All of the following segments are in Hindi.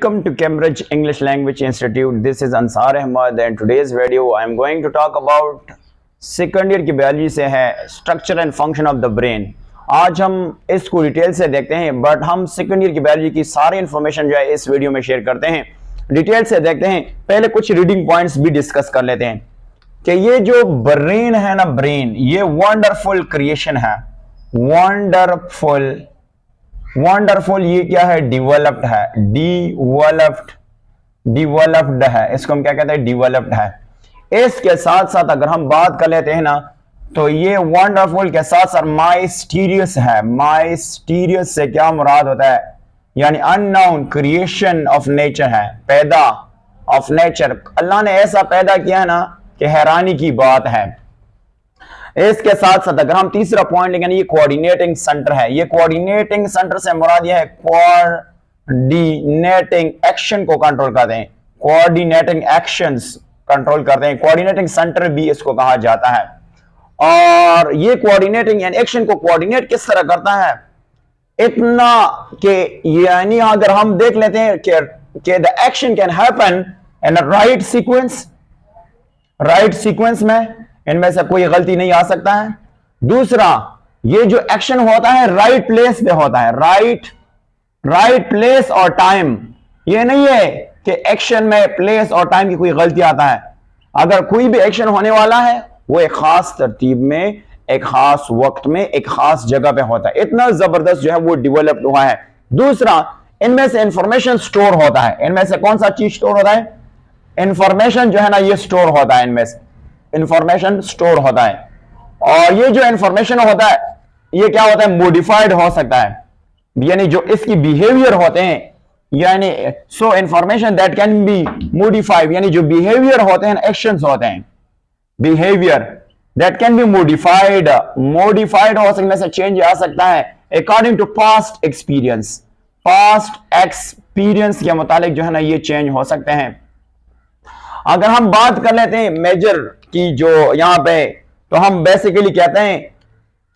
Welcome to Cambridge English Language Institute. This is Ansar Ahmad and today's video I am going to talk about second year की बायोलॉजी से है structure and function of the brain. आज हम इसको डिटेल से देखते हैं, बट हम सेकंड ईयर की बायोलॉजी की सारी इंफॉर्मेशन जो है इस वीडियो में शेयर करते हैं, डिटेल से देखते हैं। पहले कुछ रीडिंग पॉइंट्स भी डिस्कस कर लेते हैं कि ये जो ब्रेन है ना, ब्रेन ये वंडरफुल क्रिएशन है। वंडरफुल ये क्या है? डिवेलप्ड है, डिवेलप्ड है, इसको हम क्या कहते हैं? डिवेलप्ड है। इसके साथ साथ अगर हम बात कर लेते हैं ना, तो ये वंडरफुल के साथ साथ माइस्टीरियस है। माइस्टीरियस से क्या मुराद होता है? यानी अननोन क्रिएशन ऑफ नेचर है, पैदा ऑफ नेचर। अल्लाह ने ऐसा पैदा किया है ना कि हैरानी की बात है। इसके साथ साथ अगर हम तीसरा पॉइंट लेंगे, ये कोऑर्डिनेटिंग सेंटर है। ये कोऑर्डिनेटिंग सेंटर से मुराद यह है कोऑर्डिनेटिंग एक्शन को कंट्रोल करते हैं, कोऑर्डिनेटिंग एक्शंस कंट्रोल करते हैं। कोऑर्डिनेटिंग सेंटर भी इसको कहा जाता है। और ये कोऑर्डिनेटिंग यानी एक्शन को कोऑर्डिनेट किस तरह करता है? इतना कि यानी अगर हम देख लेते हैं कि the action can happen in right sequence, right sequence में इनमें से कोई गलती नहीं आ सकता है। दूसरा, ये जो एक्शन होता है राइट प्लेस पे होता है, राइट प्लेस और टाइम। ये नहीं है कि एक्शन में प्लेस और टाइम की कोई गलती आता है। अगर कोई भी एक्शन होने वाला है वो एक खास तरतीब में, एक खास वक्त में, एक खास जगह पे होता है। इतना जबरदस्त जो है वो डेवलप्ड हुआ है। दूसरा, इनमें से इंफॉर्मेशन स्टोर होता है। इनमें से कौन सा चीज स्टोर होता है? इंफॉर्मेशन जो है ना, ये स्टोर होता है। इनमें से इंफॉर्मेशन स्टोर होता है। और ये जो इंफॉर्मेशन होता है ये क्या होता है? मॉडिफाइड हो सकता है, यानी जो इसकी बिहेवियर होते हैं, यानी so information that can be modified, यानी जो बिहेवियर होते हैं, एक्शंस होते हैं, behaviour that can be modified हो सकने से चेंज आ सकता है according to past experience. Past experience के मुतालिक जो है ना ये चेंज हो सकते हैं। अगर हम बात कर लेते हैं मेजर की जो यहां पे, तो हम बेसिकली कहते हैं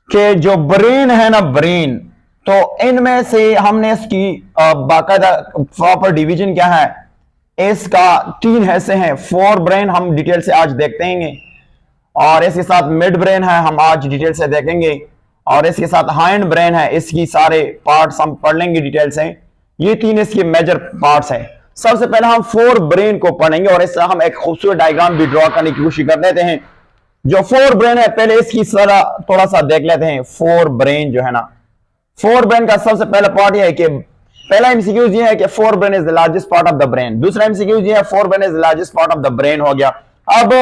कि जो ब्रेन है ना, ब्रेन, तो इनमें से हमने इसकी बाकायदा प्रॉपर डिवीजन क्या है, इसका 3 हिस्से हैं। 4 ब्रेन हम डिटेल से आज देखते हैं, और इसके साथ मिड ब्रेन है, हम आज डिटेल से देखेंगे, और इसके साथ हाइंड ब्रेन है, इसकी सारे पार्ट्स हम पढ़ लेंगे डिटेल से। ये 3 इसके मेजर पार्ट्स हैं। सबसे पहले हम 4 ब्रेन को पढ़ेंगे और इस तरह हम एक खूबसूरत डायग्राम भी ड्रॉ करने की कोशिश कर लेते हैं। जो 4 ब्रेन है, पहले इसकी सारा थोड़ा सा देख लेते हैं। 4 ब्रेन जो है ना, 4 ब्रेन का सबसे पहला पार्ट यह है कि पहला एमसीक्यूज ये है कि 4 brain is the largest part of the brain. दूसरा एमसीक्यूज ये है 4 brain is the largest part of the brain हो गया। अब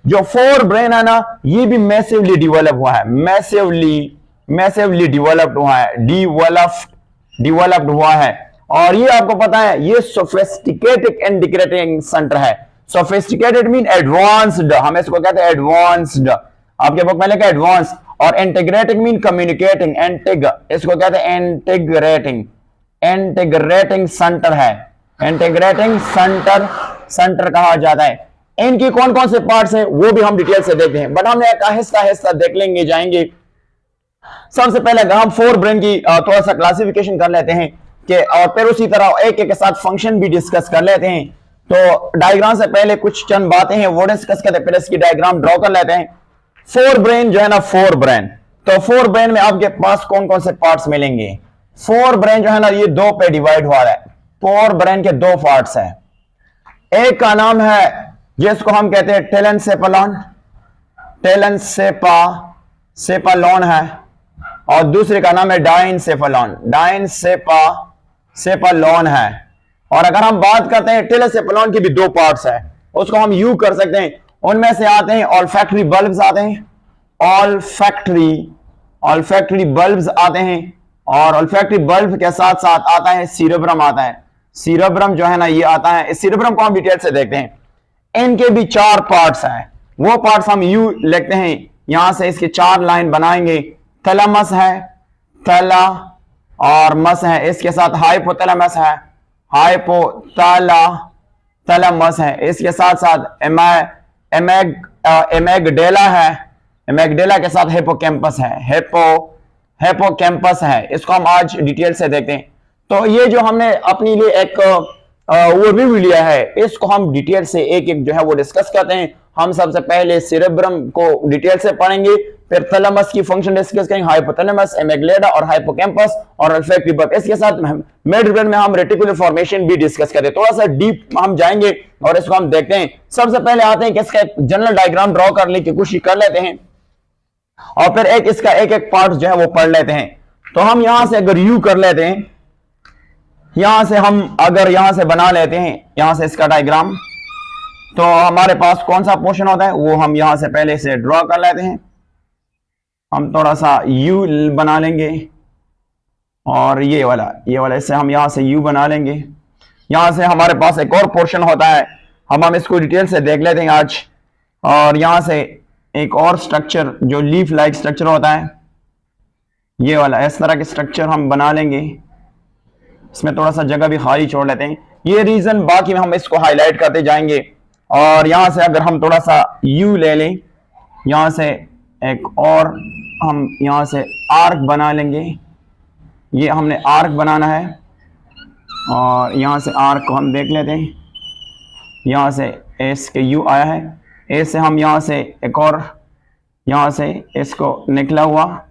जो 4 ब्रेन है ना, ये भी मैसिवली डेवलप हुआ है, मैसिवली डेवलप्ड हुआ है, डेवलप्ड हुआ है। और ये आपको पता है ये सोफिस्टिकेटेड इंटीग्रेटिंग सेंटर है। सोफिस्टिकेटेड मीन एडवांस्ड, हम इसको कहते हैं एडवांस्ड, आपके बुक में लिखा है एडवांस। और इंटीग्रेटिंग मीन कम्युनिकेटिंग, इसको कहते हैं इंटीग्रेटिंग सेंटर है, इंटीग्रेटिंग सेंटर कहा जाता है। इनकी कौन कौन से पार्ट्स हैं वो भी हम डिटेल से देखते हैं, बट हम एक आहिस्ता देख लेंगे, जाएंगे। सबसे पहले हम 4 ब्रेन की थोड़ा सा क्लासिफिकेशन कर लेते हैं कि, और फिर उसी तरह एक के साथ फंक्शन भी डिस्कस कर लेते हैं। तो डायग्राम से पहले कुछ चंद बातें हैं वो डिस्कस करते हैं, फिर इसकी डायग्राम ड्रॉ कर लेते हैं। 4 ब्रेन जो है ना, 4 ब्रेन, तो 4 ब्रेन में आपके पास कौन कौन से पार्ट्स मिलेंगे? 4 ब्रेन जो है ना ये 2 पे डिवाइड हुआ है। 4 ब्रेन के 2 पार्ट्स हैं। एक का नाम है जिसको हम कहते हैं टेलेनसेफालोन है, और दूसरे का नाम है डाइनसेफालोन है। और अगर हम बात करते हैं टेलेनसेफालोन की भी 2 पार्ट्स है, उसको हम यू कर सकते हैं। उनमें से आते हैं ऑल्फैक्टरी बल्ब्स आते हैं, ऑल्फैक्टरी बल्ब्स आते हैं, और ऑल्फैक्टरी बल्ब के साथ साथ आता है सीरेब्रम आता है। सीरेब्रम जो है ना ये आता है, इस सीरेब्रम को हम डिटेल से देखते हैं। इनके भी 4 पार्ट्स हैं, वो पार्ट्स हम यू लिखते हैं। यहां से इसके 4 लाइन बनाएंगे। थैलेमस है, थैला और मस है, इसके साथ हाइपोथैलेमस है, हाइपोथैलेमस है, इसके साथ साथ एमेगडेला है, एमेगडेला के साथ हिपोकैम्पस है, हिपोकैम्पस है। इसको हम आज डिटेल से देखते हैं। तो ये जो हमने अपने लिए एक ओवरव्यू लिया है, इसको हम डिटेल से एक एक जो है वो डिस्कस करते हैं। हम सबसे पहले सेरेब्रम को डिटेल से पढ़ेंगे, फिर थैलेमस की फंक्शन डिस्कस करेंगे, हाइपोथैलेमस, एमिग्डाला और हाइपोकैम्पस और अल्फैक्टिव बल्ब। इसके साथ मिड ब्रेन में हम रेटिकुलर फॉर्मेशन भी डिस्कस करते हैं। थोड़ा सा डीप हम जाएंगे और इसको हम देखते हैं। सबसे पहले आते हैं कि इसका एक जनरल डायग्राम ड्रॉ करने की कोशिश कर लेते हैं और फिर इसका एक एक पार्ट जो है वो पढ़ लेते हैं। तो हम यहां से अगर यू कर लेते हैं, यहां से हम अगर यहां से बना लेते हैं यहां से इसका डायग्राम, तो हमारे पास कौन सा पोर्शन होता है वो हम यहां से पहले से ड्रॉ कर लेते हैं। हम थोड़ा सा यू बना लेंगे और ये वाला इससे हम यहां से यू बना लेंगे। यहां से हमारे पास एक और पोर्शन होता है, हम इसको डिटेल से देख लेते हैं आज। और यहां से एक और स्ट्रक्चर जो लीफ लाइक स्ट्रक्चर होता है, ये वाला इस तरह के स्ट्रक्चर हम बना लेंगे। इसमें थोड़ा सा जगह भी खाली छोड़ लेते हैं, ये रीजन बाकी में हम इसको हाईलाइट करते जाएंगे। और यहां से अगर हम थोड़ा सा यू ले लें, यहां से एक और हम यहां से आर्क बना लेंगे। ये हमने आर्क बनाना है और यहां से आर्क को हम देख लेते हैं। यहां से एस के यू आया है, ए से हम यहां से एक और यहां से इसको निकला हुआ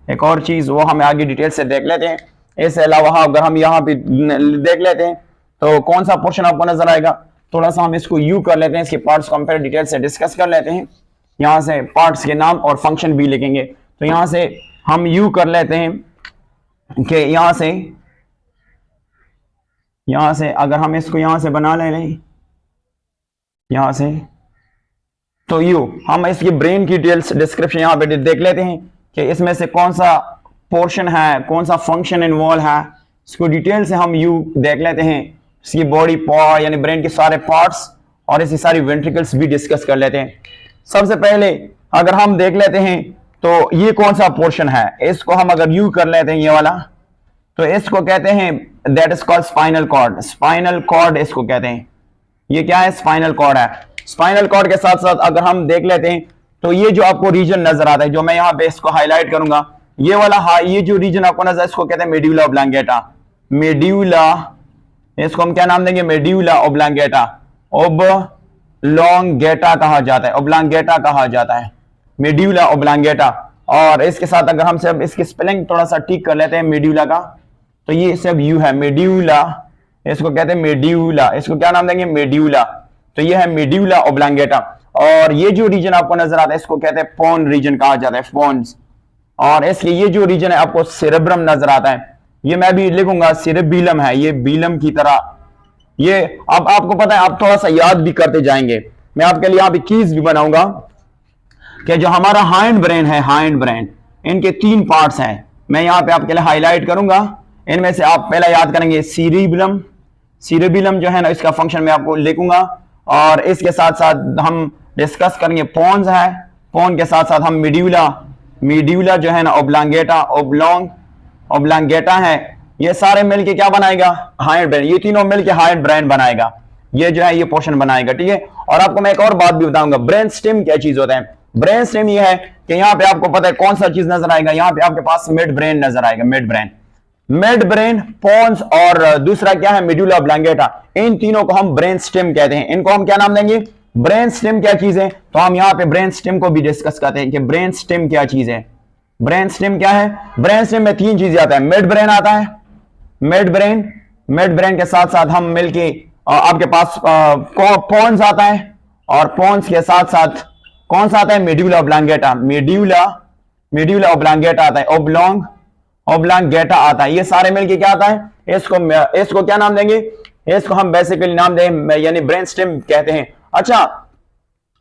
एक और चीज वो हमें आगे डिटेल से देख लेते हैं। इसके अलावा अगर हम यहाँ पे देख लेते हैं तो कौन सा पोर्शन आपको नजर आएगा, थोड़ा सा हम इसको यू कर लेते हैं, इसके पार्ट्स को हम फिर डिटेल से डिस्कस कर लेते हैं। यहाँ से पार्ट्स के नाम और फंक्शन भी लिखेंगे। तो यहाँ से हम यू कर लेते हैं कि यहाँ से अगर हम इसको यहाँ से बना ले लें यहाँ से, तो यू हम इसकी ब्रेन की डिटेल्स डिस्क्रिप्शन यहाँ पे देख लेते हैं कि इसमें से कौन सा पोर्शन है, कौन सा फंक्शन इन्वॉल्व है, इसको डिटेल से हम यू देख लेते हैं। इसकी बॉडी पार्ट यानी ब्रेन के सारे पार्ट्स और इसकी सारी वेंट्रिकल्स भी डिस्कस कर लेते हैं। सबसे पहले अगर हम देख लेते हैं तो ये कौन सा पोर्शन है, इसको हम अगर यू कर लेते हैं ये वाला, तो इसको कहते हैं that is called spinal cord. Spinal cord इसको कहते हैं। ये क्या है, स्पाइनल कॉर्ड है। स्पाइनल कॉर्ड के साथ साथ अगर हम देख लेते हैं तो ये जो आपको रीजन नजर आता है, जो मैं यहाँ पे इसको हाईलाइट करूंगा, ये वाला ये जो रीजन आपको नजर, इसको कहते हैं मेड्यूला ऑब्लांगेटा। मेड्यूला, इसको हम क्या नाम देंगे, मेड्यूला ऑब्लांगेटा। ओब्लोंगेटा कहा जाता है, ओब्लांगेटा कहा जाता है, मेड्यूला ऑब्लांगेटा। और इसके साथ अगर हम सब इसकी स्पेलिंग थोड़ा सा ठीक कर लेते हैं मेड्यूला का, तो ये सब यू है, मेड्यूला, इसको कहते हैं मेड्यूला। इसको क्या नाम देंगे, मेड्यूला। तो ये है मेड्यूला ऑब्लांगेटा। और ये जो रीजन आपको नजर आता है इसको कहते हैं पोन रीजन कहा जाता है, पोन्स। और इसके ये जो रीजन है आपको सेरेब्रम नजर आता है, ये मैं भी लिखूंगा सेरेबीलम है, ये बीलम की तरह। ये अब आपको पता है, आप थोड़ा सा याद भी करते जाएंगे। मैं आपके लिए यहाँ पे कीज भी बनाऊंगा कि जो हमारा हाइंड ब्रेन है, हाइंड ब्रेन, इनके 3 पार्ट्स हैं। मैं यहाँ पे आपके लिए हाईलाइट करूंगा। इनमें से आप पहला याद करेंगे सीरिबिलम। सीरिबिलम जो है ना, इसका फंक्शन मैं आपको लिखूंगा। और इसके साथ साथ हम डिस्कस करेंगे पोन्स है, पोन के साथ साथ हम मेड्यूला, मेड्यूला जो है ना ऑब्लांगेटा, ऑब्लांगेटा है। ये सारे मिलके क्या बनाएगा, हाइंड ब्रेन। ये तीनों मिलके हाइंड ब्रेन बनाएगा, ये जो है ये पोर्शन बनाएगा, ठीक है। और आपको मैं एक और बात भी बताऊंगा, ब्रेन स्टेम क्या चीज होता है। ब्रेन स्टेम ये है कि यहाँ पे आपको पता है कौन सा चीज नजर आएगा, यहाँ पे आपके पास मिड ब्रेन नजर आएगा, mid brain, mid brain, pons और दूसरा क्या है, मेड्यूला ऑब्लांगेटा। इन तीनों को हम ब्रेन स्टेम कहते हैं। इनको हम क्या नाम देंगे, ब्रेन स्टेम क्या चीज है। तो हम यहाँ पे ब्रेन स्टेम को भी डिस्कस करते हैं कि ब्रेन स्टेम क्या चीज है। ब्रेन स्टेम क्या है, ब्रेन स्टेम में 3 चीजें आता है। मिड ब्रेन आता है, मिड ब्रेन, मिड ब्रेन के साथ साथ हम मिलके आपके पास पोन्स आता है, और पोन्स के साथ साथ कौन सा आता है, medulla oblongata, medulla, medulla oblongata आता है, ऑब्लांगेटा आता है। ये सारे मिलके क्या आता है, इसको क्या नाम देंगे, इसको हम बेसिकली नाम दें यानी ब्रेन स्टेम कहते हैं। अच्छा,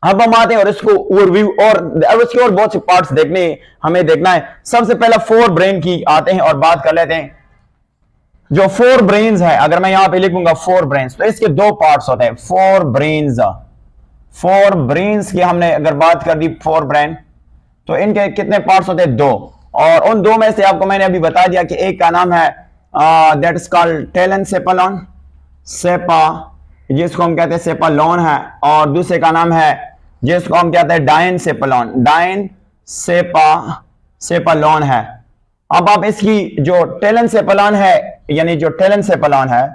अब हम आते हैं और इसको ओवरव्यू और इसके और बहुत से पार्ट्स हमें देखना है। सबसे पहला 4 ब्रेन की आते हैं और बात कर लेते हैं। जो 4 ब्रेन्स है, अगर मैं यहां पे लिखूंगा 4 ब्रेन्स, तो इसके 2 पार्ट्स होते हैं, 4 ब्रेन्स। 4 ब्रेन्स की हमने अगर बात कर दी 4 ब्रेन, तो इनके कितने पार्ट्स होते हैं, 2। और उन 2 में से आपको मैंने अभी बता दिया कि एक का नाम है दैट इज कॉल्ड टेलेनसेफेलॉन, सेपा, जिसको हम कहते हैं सेपालोन है। और दूसरे का नाम है जिसको हम कहते हैं डायनसेफेलॉन, सेपालोन है। अब आप इसकी जो टेलेनसेफेलॉन है, यानी जो टेलेनसेफेलॉन है,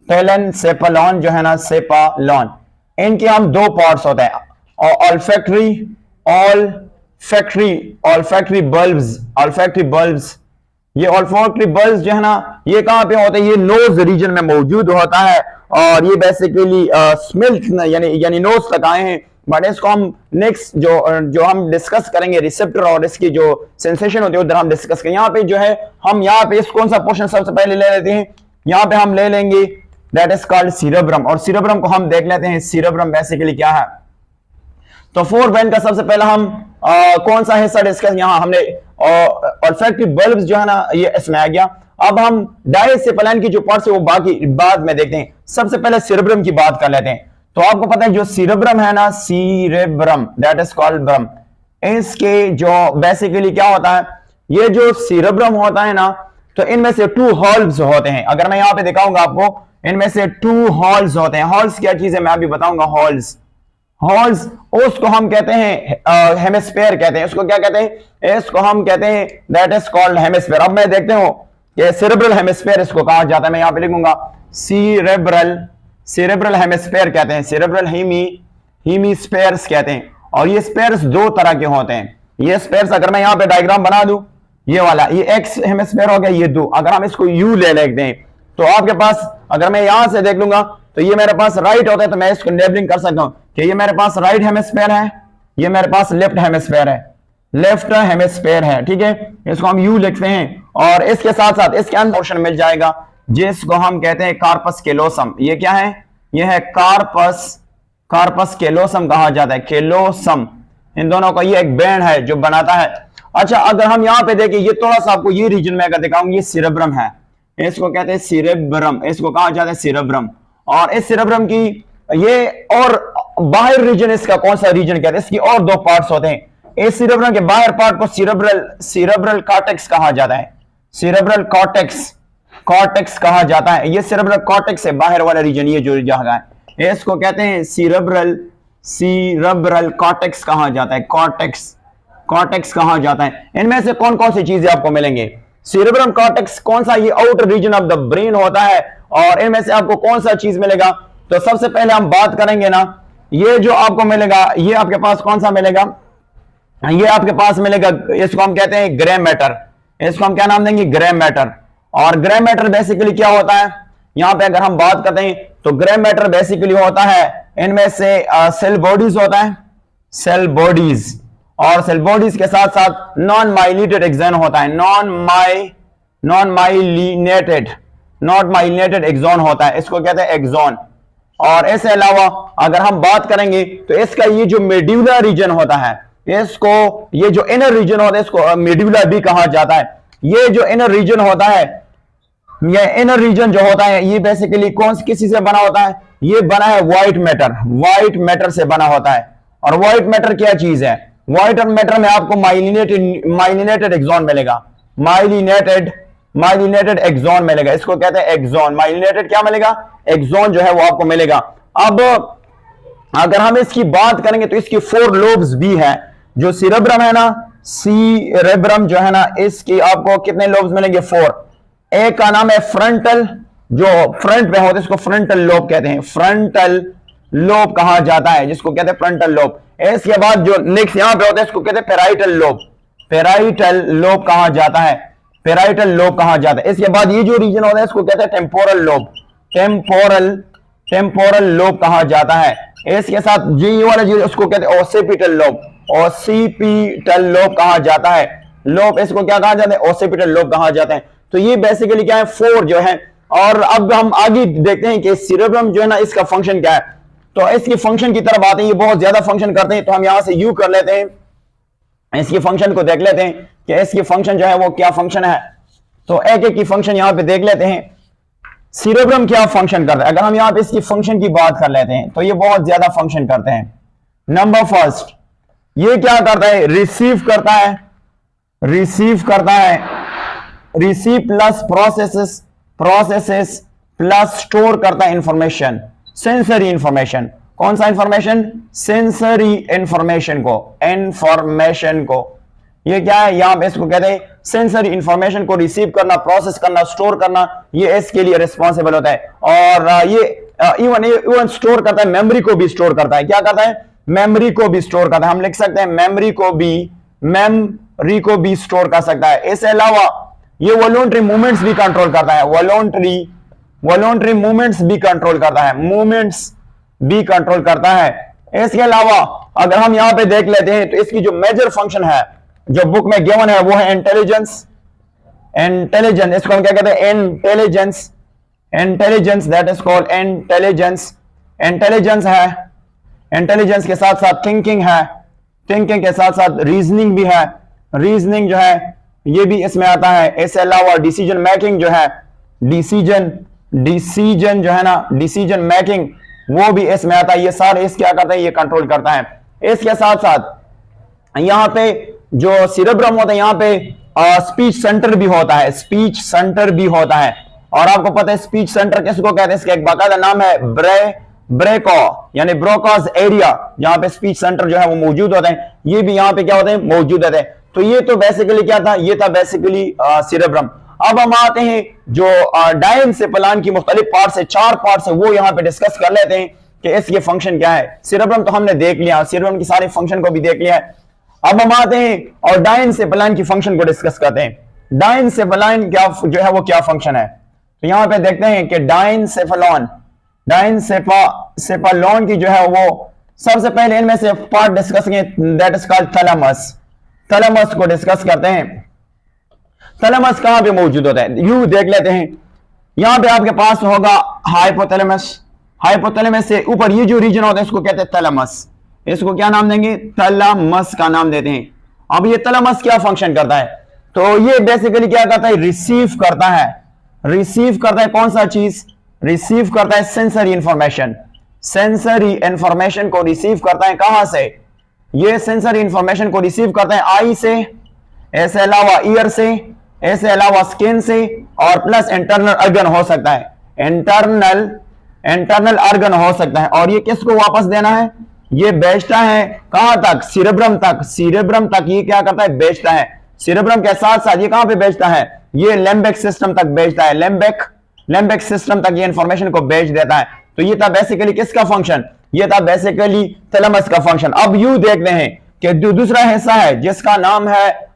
टेलन सेपलॉन जो है ना, सेपालॉन, इनके हम दो पार्ट्स होते हैं, ऑल्फैक्टरी बल्ब्स। ये ऑल्फैक्टरी बल्ब्स जो है ना, ये कहां पे होते हैं? ये नोज रीजन में मौजूद होता है, और ये बेसिकली स्मेल यानी नोज तक आए हैं। बट इसको हम नेक्स्ट जो हम डिस्कस करेंगे, रिसेप्टर और इसकी जो सेंसेशन होती है उधर हम डिस्कस करेंगे। यहाँ पे जो है हम यहाँ पे इस कौन सा पोर्शन सबसे पहले ले लेते हैं? यहाँ पे हम ले लेंगे दैट इज कॉल्ड सीरेब्रम, और सीरेब्रम को हम देख लेते हैं सीरेब्रम बेसिकली क्या है। तो फोर ब्रेन का सबसे पहला हम कौन सा हिस्सा डिस्कस, यहाँ हमने ऑल्फैक्टरी बल्ब्स जो है ना, ये इसमें आ गया। अब हम डायसेफलाइन की जो पार्ट्स है वो बाकी बाद में देखते हैं, सबसे पहले सीरेब्रम की बात कर लेते हैं। तो आपको पता है जो सीरेब्रम है ना, सीरेब्रम दैट इज कॉल्ड ब्रम, इसके जो बेसिकली क्या होता है, ये जो सीरेब्रम होता है ना, तो इनमें से टू हॉल्स होते हैं। अगर मैं यहां पे दिखाऊंगा आपको, इनमें से टू हॉल्स होते हैं। हॉल्स क्या चीज है मैं अभी बताऊंगा। हॉल्स उसको हम कहते हैं हेमिस्फीयर कहते हैं। उसको क्या कहते हैं? इसको हम कहते हैं दैट इज कॉल्ड हेमिस्फीयर। अब मैं देखते हूं कि सेरेब्रल हेमिस्फीयर इसको कहा जाता है। मैं यहां पे लिखूंगा सेरेब्रल हेमिस्फीयर कहते हैं, सेरेब्रल हेमिस्फीयर्स कहते हैं। और ये स्पेयर्स दो तरह के होते हैं। ये स्पेयर्स अगर मैं यहां पे डायग्राम बना दूं, ये वाला ये एक्स हेमिस्फीयर हो गया, ये दो। अगर हम इसको यू ले लेते हैं तो आपके पास, अगर मैं यहां से देख लूंगा तो ये मेरे पास राइट होता है, तो मैं इसको लेबलिंग कर सकता हूं कि ये मेरे पास राइट हेमिस्फीयर है, ये मेरे पास लेफ्ट हेमिस्फीयर है, ठीक है। इसको हम यू लिखते हैं, और इसके साथ साथ इसके अंदर पोर्शन मिल जाएगा जिसको हम कहते हैं कार्पस केलोसम। ये क्या है? ये है कार्पस केलोसम कहा जाता है, केलोसम। इन दोनों का ये एक बैंड है जो बनाता है। अच्छा, अगर हम यहां पे देखें, ये थोड़ा सा आपको ये रीजन में अगर दिखाऊंगी, ये सीरेब्रम है, इसको कहते हैं सीरेब्रम, इसको कहा जाता है सीरेब्रम। और इस सीरेब्रम की ये और बाहर रीजन, इसका कौन सा रीजन कहते हैं? इसकी और दो पार्ट्स होते हैं। इस सीरेब्रम के बाहर पार्ट को सीरेब्रल कॉर्टेक्स कहा जाता है, सीरेब्रल कॉर्टेक्स कहा जाता है। ये सेरेब्रल कॉर्टेक्स से बाहर वाला रीजन, ये जो जगह है, इसको कहते हैं सीरेब्रल कॉर्टेक्स कहा जाता है, कॉर्टेक्स कहा जाता है। इनमें से कौन कौन सी चीजें आपको मिलेंगे? सीरेब्रम कॉर्टेक्स कौन सा? ये outer region of the brain होता है। और इनमें से आपको कौन सा चीज मिलेगा? तो सबसे पहले हम बात करेंगे ना, ये जो आपको मिलेगा, ये आपके पास कौन सा मिलेगा? ये आपके पास मिलेगा, इसको हम कहते हैं ग्रे मैटर। इसको हम क्या नाम देंगे? Grey matter. और ग्रे मैटर बेसिकली क्या होता है? यहां पे अगर हम बात करते हैं तो ग्रे मैटर बेसिकली होता है, इनमें से सेल बॉडीज होता है, सेल बॉडीज, और सेल बॉडीज के साथ साथ नॉन माइलिनेटेड एक्सॉन होता है, नॉन माइलिनेटेड एक्सॉन होता है, इसको कहते हैं एक्सॉन। और इसके अलावा अगर हम बात करेंगे तो इसका ये जो मेड्यूलर रीजन होता है, इसको ये जो इनर रीजन होता है, इसको मेड्यूला भी कहा जाता है। ये जो इनर रीजन होता है, ये इनर रीजन जो होता है, ये बेसिकली किसी से बना होता है? ये बना है व्हाइट मैटर से बना होता है। और व्हाइट मैटर क्या चीज है? व्हाइट मैटर में आपको माइलिनेटेड एक्सॉन मिलेगा, माइलिनेटेड एक्सॉन मिलेगा, इसको कहते हैं एक्सॉन। माइलिनेटेड क्या मिलेगा? एक्सॉन जो है वो आपको मिलेगा। अब अगर हम इसकी बात करेंगे तो इसकी 4 लोब्स भी है। जो सीरेब्रम है ना, सीरेब्रम जो है ना, इसकी आपको कितने लोब्स मिलेंगे? 4। एक का नाम है फ्रंटल, जो फ्रंट पे होते हैं इसको फ्रंटल लोब कहते हैं, फ्रंटल लोब कहा जाता है, जिसको कहते हैं फ्रंटल लोब। इसके बाद जो नेक्स्ट यहां पे होता है इसको कहते हैं पेराइटल लोब, पेराइटल लोब कहा जाता है, पेराइटल लोब कहा जाता है। इसके बाद ये जो रीजन होता है इसको कहते हैं टेम्पोरल लोब, टेम्पोरल लोब कहा जाता है। इसके साथ ये वाला जो उसको कहते हैं ओसिपिटल लोब, ओसिपिटल लोब कहा जाता है। लोब इसको क्या कहा जाता है? ओसिपिटल लोब कहा जाता है। तो ये बेसिकली क्या है? 4 जो है। और अब हम आगे देखते हैं कि सीरेब्रम जो है ना, इसका फंक्शन क्या है। तो इसकी फंक्शन की तरफ आते हैं, ये बहुत ज्यादा फंक्शन करते हैं, तो हम यहां से यू कर लेते हैं, इसकी फंक्शन को देख लेते हैं कि इसकी फंक्शन जो है वो क्या फंक्शन है। तो एक एक की फंक्शन यहां पे देख लेते हैं। सीरेब्रम क्या फंक्शन करता है? अगर हम यहां पे इसकी फंक्शन की बात कर लेते हैं तो ये बहुत ज्यादा फंक्शन करते हैं। नंबर फर्स्ट, ये क्या करता है? रिसीव करता है, receive plus processes plus store करता है इंफॉर्मेशन, सेंसरी इंफॉर्मेशन। कौन सा इंफॉर्मेशन? सेंसरी इंफॉर्मेशन को ये क्या है, यहां पे इसको कहते हैं सेंसरी इंफॉर्मेशन को रिसीव करना, प्रोसेस करना, स्टोर करना, ये इसके लिए रिस्पॉन्सिबल होता है। और ये इवन स्टोर करता है, मेमोरी को भी स्टोर करता है। क्या करता है, मेमोरी को भी स्टोर करता है। हम लिख सकते हैं मेमोरी को भी स्टोर कर सकता है। इसके अलावा ये वॉलंटरी मूवमेंट्स भी कंट्रोल करता है, वॉलंटरी मूवमेंट्स भी कंट्रोल करता है, मूवमेंट्स भी कंट्रोल करता है। इसके अलावा अगर हम यहां पे देख लेते हैं तो इसकी जो मेजर फंक्शन है जो बुक में गिवन है वो है इंटेलिजेंस। इसको हम क्या कहते हैं, intelligence, that is called intelligence है। इंटेलिजेंस के साथ साथ थिंकिंग है, थिंकिंग के साथ साथ रीजनिंग भी है, रीजनिंग जो है ये भी इसमें आता है। इसके अलावा डिसीजन मेकिंग जो है, डिसीजन जो है ना, डिसीजन मेकिंग वो भी इसमें आता है। ये सारे इस क्या करता है, ये कंट्रोल करता है। इसके साथ साथ यहां पे जो सीरेब्रम होता है, यहां पे स्पीच सेंटर भी होता है, स्पीच सेंटर भी होता है। और आपको पता है स्पीच सेंटर किसको कहते हैं, इसका एक बाकायदा नाम है ब्रेको यानी ब्रोकास एरिया, जहां पे स्पीच सेंटर जो है वो मौजूद होते हैं। ये भी यहां पे क्या होते हैं, मौजूद होते हैं। तो ये तो बेसिकली क्या था, ये था बेसिकली सीरेब्रम। अब हम आते हैं जो डायनसेफेलन की मुख्तलिफ पार्ट्स है, 4 पार्ट्स है, वो यहां पे डिस्कस कर लेते हैं कि इसके फंक्शन क्या है। सीरेब्रम तो हमने देख लिया, सीरेब्रम की सारी फंक्शन को भी देख लिया है। अब हम आते हैं और डायनसेफेलन की फंक्शन को डिस्कस करते हैं। डायनसेफेलन क्या जो है वो क्या फंक्शन है, तो यहां पे देखते हैं कि डायनसेफेलॉन की जो है वो सबसे पहले इनमें से पार्ट डिस्कस करें, that is called thalamus. Thalamus को डिस्कस करते हैं। थैलेमस कहां पे मौजूद होता है, यू देख लेते हैं। यहां पे आपके पास होगा हाइपोथैलेमस, हाइपोथैलेमस से ऊपर ये जो रीजन होता है इसको कहते हैं थैलेमस। इसको क्या नाम देंगे, थैलेमस का नाम देते हैं। अब ये थैलेमस क्या फंक्शन करता है, तो ये बेसिकली क्या करता है, रिसीव करता है कौन सा चीज, रिसीव करता है सेंसरी इंफॉर्मेशन को रिसीव करता है। कहां से, ये सेंसरी इंफॉर्मेशन को रिसीव करता है आई से, ऐसे अलावा ईयर से, ऐसे अलावा स्किन से, और प्लस इंटरनल ऑर्गन हो सकता है, इंटरनल ऑर्गन हो सकता है। और ये किसको वापस देना है, ये बेचता है कहां तक, सीरेब्रम तक ये क्या करता है, बेचता है। सीरेब्रम के साथ साथ ये कहां पे बेचता है, ये लिम्बिक सिस्टम तक बेचता है, लिम्बिक सिस्टम तक ये इंफॉर्मेशन को बेच देता है। तो ये था बेसिकली किसका फंक्शन, ये था बेसिकली थैलेमस का फंक्शन। अब यू देखते हैं कि दूसरा हिस्सा है जिसका नाम है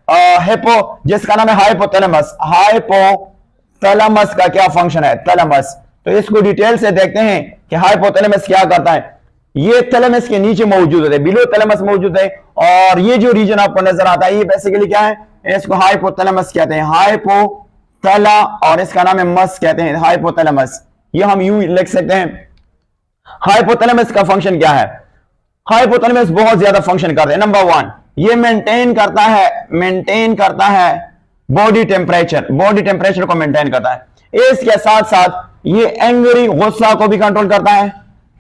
हाइपोथैलेमस। हाइपोथैलेमस का क्या फंक्शन है, थैलेमस। तो इसको डिटेल से देखते हैं कि हाइपोथैलेमस क्या करता है। ये थैलेमस के नीचे मौजूद होते हैं, बिलो थैलेमस मौजूद है। और ये जो रीजन आपको नजर आता है ये बेसिकली क्या है, इसको हाइपोथैलेमस कहते हैं, हाइपोथैला, और इसका नाम है मस कहते हैं, हाइपोथैलेमस। ये हम यूं लिख सकते हैं। हाइपोथैलेमस का फंक्शन क्या है, हाइपोथैलेमस बहुत ज्यादा फंक्शन करते हैं। नंबर 1, ये मेंटेन करता है बॉडी टेम्परेचर को मेंटेन करता है। इसके साथ साथ ये एंग्री, गुस्सा को भी कंट्रोल करता है,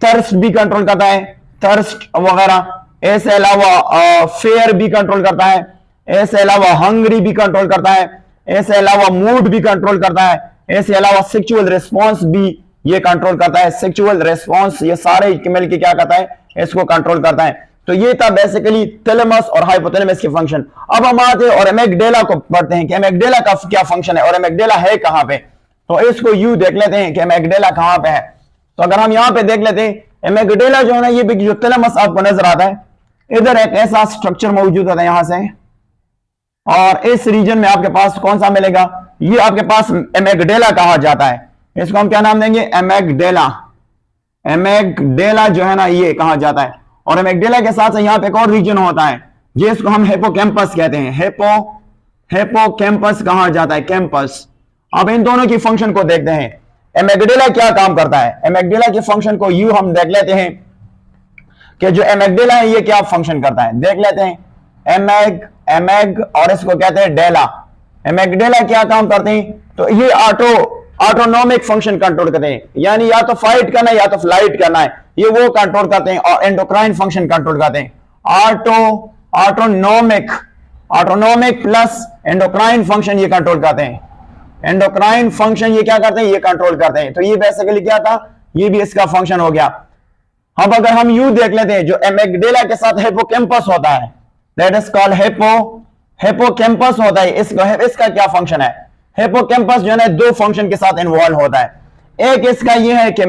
थर्स्ट भी कंट्रोल करता है, थर्स्ट वगैरह। इसके अलावा फेयर भी कंट्रोल करता है, इसके अलावा हंग्री भी कंट्रोल करता है, इसके अलावा मूड भी कंट्रोल करता है, इसके अलावा सेक्सुअल रिस्पॉन्स भी ये कंट्रोल करता है, सेक्सुअल रिस्पॉन्स। ये सारे मिलकर क्या करता है, इसको कंट्रोल करता है। तो ये था बेसिकली थैलेमस और हाइपोथैलेमस के फंक्शन। अब हम आते हैं और एमिगडाला को पढ़ते हैं कि एमिगडाला का क्या फंक्शन है और एमिगडाला है कहां पे। तो इसको यू देख लेते हैं कि एमिगडाला कहां पे है। तो अगर हम यहां पे देख लेते हैं, एमिगडाला जो है ना, ये जो थैलेमस आपको नजर आता है, इधर एक ऐसा स्ट्रक्चर मौजूद होता है यहां से, और इस रीजन में आपके पास कौन सा मिलेगा, ये आपके पास एमिगडाला कहा जाता है। इसको हम क्या नाम देंगे, एमिगडाला जो है ना ये कहा जाता है। और एमिगडाला के साथ यहां पे एक और रीजन होता है जिसको हम हिप्पोकैम्पस कहते हैं, हिप्पोकैम्पस कहा जाता है, कैंपस। अब इन दोनों की फंक्शन को देखते हैं, एमिगडाला क्या काम करता है। एमिगडाला की फंक्शन को यू हम देख लेते हैं कि जो एमिगडाला है ये क्या फंक्शन करता है, देख लेते हैं। एमेग और इसको कहते हैं डेला। एमिगडाला क्या काम करते हैं, तो ये ऑटोनॉमिक फंक्शन कंट्रोल करते हैं, यानी या तो फाइट करना है या तो फ्लाइट करना है, ये वो कंट्रोल करते हैं। और एंडोक्राइन फंक्शन कंट्रोल करते हैं, ऑटोनॉमिक प्लस एंडोक्राइन फंक्शन ये कंट्रोल करते हैं। एंडोक्राइन फंक्शन ये क्या करते हैं, ये कंट्रोल करते हैं। तो ये बेसिकली क्या था, ये भी इसका फंक्शन हो गया। अब अगर हम यू देख लेते हैं, जो एमिगडाला के साथ हिप्पोकैम्पस होता है, दैट इज कॉल्ड हिपोकैम्पस होता है, इसका क्या फंक्शन है? हिपोकैम्पस जो है ना दो फंक्शन के साथ इन्वॉल्व होता है। एक इसका ये है कि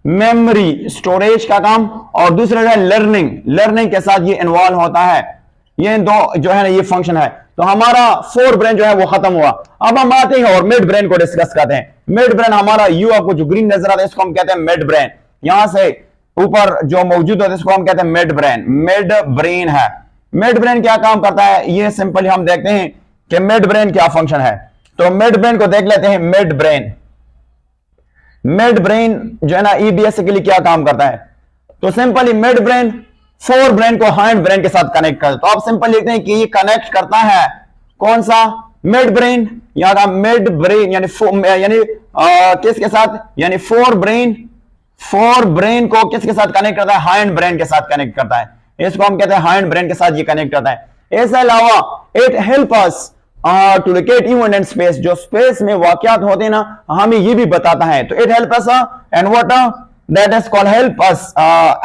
मेमोरी स्टोरेज का काम, और दूसरा जो है लर्निंग के साथ ये इन्वॉल्व होता है। ये दो जो है ना ये फंक्शन है। तो हमारा फोर ब्रेन जो है वो खत्म हुआ। अब हम आते हैं और मिड ब्रेन को डिस्कस करते हैं। मिड ब्रेन हमारा यू आपको जो ग्रीन नजर आता है इसको हम कहते हैं मिड ब्रेन। यहां से ऊपर जो मौजूद होता है इसको हम कहते हैं मिड ब्रेन है। मिड ब्रेन क्या काम करता है ये सिंपली हम देखते हैं कि मिड ब्रेन क्या फंक्शन है। तो मिड ब्रेन को देख लेते हैं। मिड ब्रेन जो है ना ये बेसिकली क्या काम करता है? तो simply mid brain fore brain को हाइंड ब्रेन के साथ कनेक्ट करता है। तो आप सिंपल लिखते हैं कि ये कनेक्ट करता है कौन सा? Mid brain. यहां का मिड ब्रेन यानी किसके साथ? यानी फोर ब्रेन को किसके साथ कनेक्ट करता है? हाइंड ब्रेन के साथ कनेक्ट करता है। इसको हम कहते हैं हाइंड ब्रेन के साथ ये कनेक्ट करता है। इसके अलावा it help us to locate event and space. जो स्पेस में वाकयात होते हैं ना हमें ये भी बताता है। तो it help us and what that is called help us.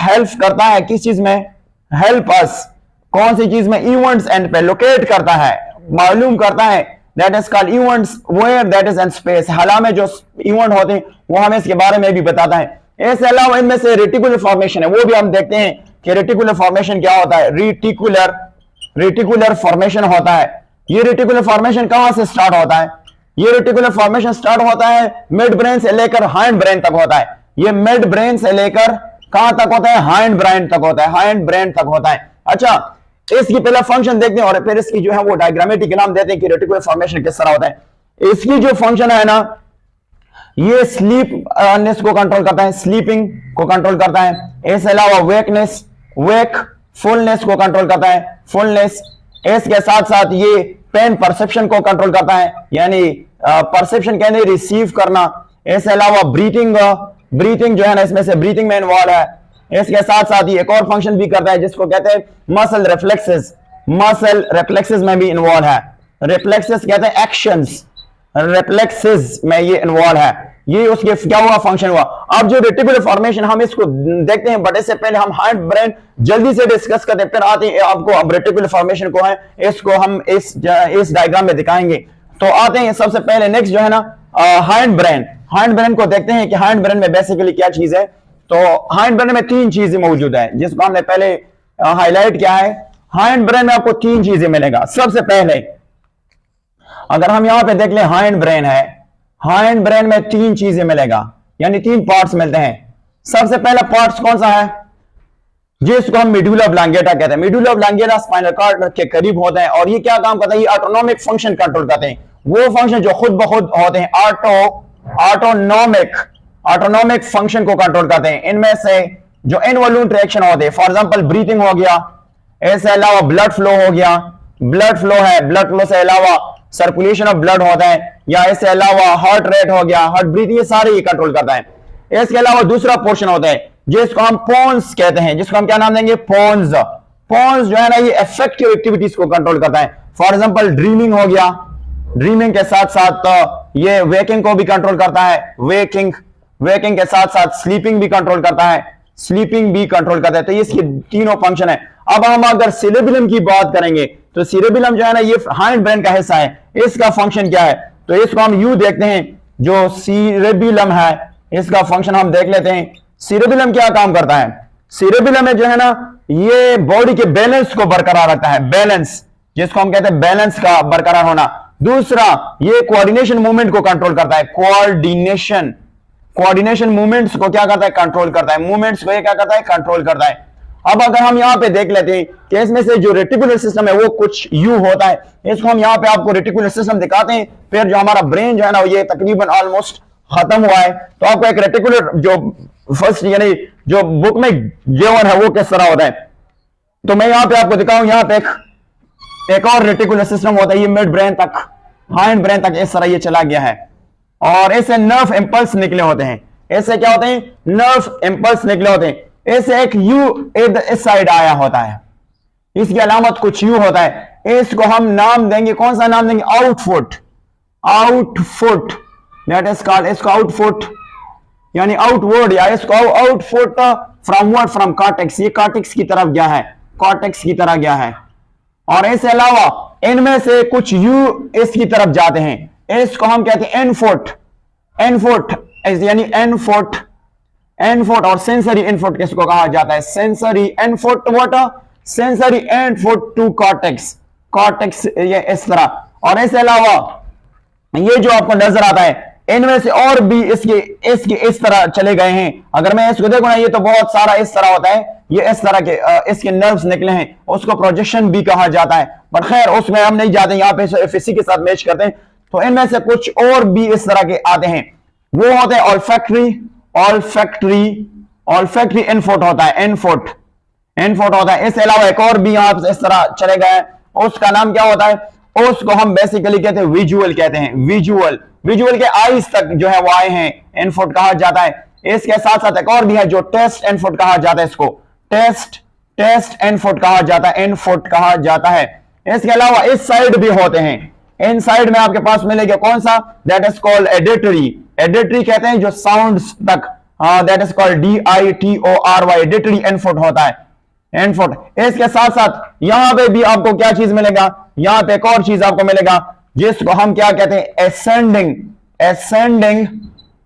Help करता है किस चीज में? हेल्प अस कौन सी चीज में? इवेंट्स एंड पे लोकेट करता है, मालूम करता है। That is called events where that is end space. हाल में जो इवेंट होते हैं वो हमें इसके बारे में भी बताता है। इसके अलावा इनमें से रेटिकुलर फॉर्मेशन है, वो भी हम देखते हैं कि रेटिकुलर फॉर्मेशन क्या होता है। रेटिकुलर फॉर्मेशन होता है। ये रेटिकुलर फॉर्मेशन कहां से स्टार्ट होता है? ये रेटिकुलर फॉर्मेशन स्टार्ट होता है मिड ब्रेन से लेकर हाइंड ब्रेन तक होता है। ये मिड ब्रेन से लेकर कहां तक होता है? हाइंड ब्रेन तक होता है। अच्छा, इसकी पहला फंक्शन देखते हैं और फिर इसकी जो है वो डायग्रामेटिक नाम देते हैं कि रेटिकुलर फॉर्मेशन किस तरह होता है। इसकी जो फंक्शन है ना ये स्लीपनेस को कंट्रोल करता है, स्लीपिंग को कंट्रोल करता है। इसके अलावा वेकफुलनेस को कंट्रोल करता है, फुलनेस। इसके साथ साथ ये पेन परसेप्शन को कंट्रोल करता है, यानी परसेप्शन कहने रिसीव करना। इसके अलावा ब्रीथिंग जो है ना इसमें से ब्रीथिंग में इन्वॉल्व है। इसके साथ साथ ये एक और फंक्शन भी करता है जिसको कहते हैं मसल रिफ्लेक्सेस में भी इन्वॉल्व है। रिफ्लेक्सेस कहते हैं एक्शंस, रिफ्लेक्सेस में ये इन्वॉल्व है। ये उसके क्या हुआ? फंक्शन हुआ। अब जो रेटिकुलर फॉर्मेशन हम इसको देखते हैं, बट इससे पहले हम हाइंड ब्रेन जल्दी से डिस्कस करते हैं, फिर आते हैं आपको अब रेटिकुलर फॉर्मेशन को है इसको हम इस डायग्राम में दिखाएंगे। तो आते हैं सबसे पहले नेक्स्ट जो है ना हाइंड ब्रेन को देखते हैं कि हाइंड ब्रेन में बेसिकली क्या चीज है। तो हाइंड ब्रेन में तीन चीजें मौजूद है जिसको हमने पहले हाईलाइट किया है। हाइंड ब्रेन में आपको तीन चीजें मिलेगा। सबसे पहले अगर हम यहां पे देख लें हाइंड ब्रेन है, हाइंड ब्रेन में तीन चीजें मिलेगा, यानी तीन पार्ट्स मिलते हैं। सबसे पहला पार्ट्स कौन सा है? जिसको हम मेडुला ऑब्लांगेटा कहते हैं। मेडुला ऑब्लांगेटा स्पाइनल कॉर्ड के करीब होते हैं और ये क्या काम करता है? ये ऑटोनॉमिक फंक्शन कंट्रोल करते हैं, वो फंक्शन जो खुद ब खुद होते हैं। ऑटोनॉमिक फंक्शन को कंट्रोल करते हैं। इनमें से जो इनवॉल्यूंट रिएक्शन होते हैं, फॉर एग्जांपल ब्रीथिंग हो गया, इसके अलावा ब्लड फ्लो हो गया, ब्लड फ्लो से अलावा सर्कुलेशन ऑफ ब्लड होता है, या इससे अलावा हार्ट रेट हो गया, हार्ट ब्रीथिंग, ये सारे ये कंट्रोल करता है। इसके अलावा दूसरा पोर्शन होता है जिसको हम पोन्स कहते हैं, जिसको हम क्या नाम देंगे? पोन्स जो है ना ये अफेक्टिव एक्टिविटीज को कंट्रोल करता है। फॉर एग्जांपल ड्रीमिंग हो गया, ड्रीमिंग के साथ साथ ये वेकिंग को भी कंट्रोल करता है। वेकिंग के साथ साथ स्लीपिंग भी कंट्रोल करता है, तो ये इसके तीनों फंक्शन है। अब हम अगर सिरेबिलम की बात करेंगे तो सिरेबिलम जो है ना ये हाइंड ब्रेन का हिस्सा है। इसका फंक्शन क्या है? तो इसको हम यू देखते हैं, जो सिरेबिलम है इसका फंक्शन हम देख लेते हैं। सिरेबिलम क्या काम करता है? सिरेबिलम में जो है ना ये बॉडी के बैलेंस को बरकरार रखता है, बैलेंस जिसको हम कहते हैं बैलेंस का बरकरार होना। दूसरा ये कोऑर्डिनेशन मूवमेंट को कंट्रोल करता है, कोऑर्डिनेशन मूवमेंट्स को क्या करता है? कंट्रोल करता है, मूवमेंट्स को ये क्या करता है? कंट्रोल करता है। अब अगर हम यहां पे देख लेते हैं कि इसमें से जो रेटिकुलर सिस्टम है वो कुछ यू होता है, इसको हम यहां पे आपको रेटिकुलर सिस्टम दिखाते हैं। फिर जो हमारा ब्रेन जो है ना ये तकरीबन ऑलमोस्ट खत्म हुआ है, तो आपको एक रेटिकुलर जो फर्स्ट यानी जो बुक में गिवन है वो किस तरह होता है, तो मैं यहां पे आपको दिखाऊं। यहां पे एक और रेटिकुलर सिस्टम होता है, ये मिड ब्रेन तक, हाइंड ब्रेन तक इस तरह ये चला गया है, और इससे नर्व इंपल्स निकले होते हैं। इससे क्या होते हैं? नर्व इंपल्स निकले होते हैं। इससे एक यू इस साइड आया होता है, इसकी अलामत कुछ यू होता है। इसको हम नाम देंगे, कौन सा नाम देंगे? आउटफुट दैट इज कॉल्ड, इसको आउटफुट यानी आउटवर्ड, या इसको आउटफुट फ्रॉम कॉर्टेक्स। ये कॉर्टेक्स की तरफ गया है, और इसके अलावा इनमें से कुछ यू इसकी तरफ जाते हैं, इसको हम कहते हैं इनपुट, इनपुट यानी इनपुट, इनपुट और सेंसरी इनपुट किसको कहा जाता है, sensory input, what sensory input to cortex, cortex ये इस तरह। और इसके अलावा ये जो आपको नजर आता है इनमें से और भी इसके इस तरह चले गए हैं। अगर मैं इसको देखूं ना, ये तो बहुत सारा इस तरह होता है, ये इस तरह के इसके नर्व्स निकले हैं, उसको प्रोजेक्शन भी कहा जाता है, पर खैर उसमें हम नहीं जाते, यहाँ पे इसी के साथ मैच करते हैं। तो इनमें से कुछ और भी इस तरह के आते हैं, वो होते हैं ऑल्फैक्टरी, ऑल्फैक्टरी, ऑल्फैक्टरी इनपुट होता है, इनपुट, इनपुट होता है। इसके अलावा एक और भी यहाँ पे इस तरह चले गए, उसका नाम क्या होता है, उसको हम बेसिकली कहते हैं विजुअल, कहते हैं विजुअल, विजुअल के आईज तक जो है वो आए हैं, इनपुट कहा जाता है। इसके साथ साथ एक और भी है जो टेस्ट इनपुट कहा जाता है, इसको टेस्ट, टेस्ट इनपुट कहा जाता है, इनपुट कहा जाता है। इसके अलावा इस साइड भी होते हैं, इन साइड में आपके पास मिलेगा कौन सा, that is called auditory, auditory कहते हैं जो साउंड्स तक, that is called DITORY, auditory input होता है, इनपुट। इसके साथ साथ यहां पे भी आपको क्या चीज मिलेगा, यहां पे एक और चीज आपको मिलेगा जिसको हम क्या कहते हैं, ascending, ascending,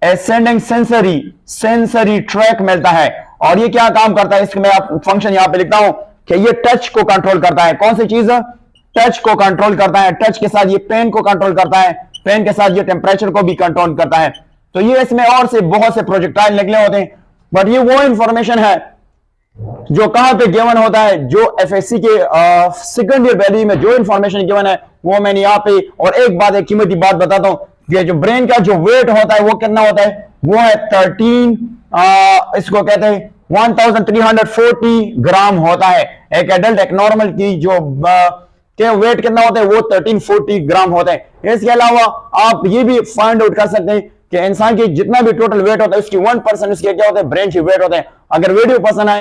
ascending sensory, sensory track मिलता है। और ये क्या काम करता है, इसको मैं आप फंक्शन यहां पे लिखता हूं कि ये टच को कंट्रोल करता है, कौन सी चीज, टच को कंट्रोल करता है, टच के साथ ये पेन को कंट्रोल करता है, पेन के साथ ये टेम्परेचर को भी कंट्रोल करता है। तो ये इसमें और से बहुत से प्रोजेक्टाइल निकले होते हैं, बट ये वो इंफॉर्मेशन है जो कहां पे गिवन होता है, जो एफएससी के सेकंड ईयर वैल्यू में जो इंफॉर्मेशन गिवन है वो मैंने यहाँ पे। और एक बात, एक कीमती बात बताता हूं, कि जो ब्रेन का जो वेट होता है वो कितना होता है, वो है 13, इसको कहते हैं 1340 ग्राम होता है। एक एडल्ट, एक नॉर्मल की जो के वेट कितना होता है, वो 1340 ग्राम होता है। इसके अलावा आप ये भी फाइंड आउट कर सकते हैं कि इंसान की जितना भी टोटल वेट होता है उसकी 1% उसके क्या होता है, ब्रेन की वेट होता है। अगर वीडियो पसंद आए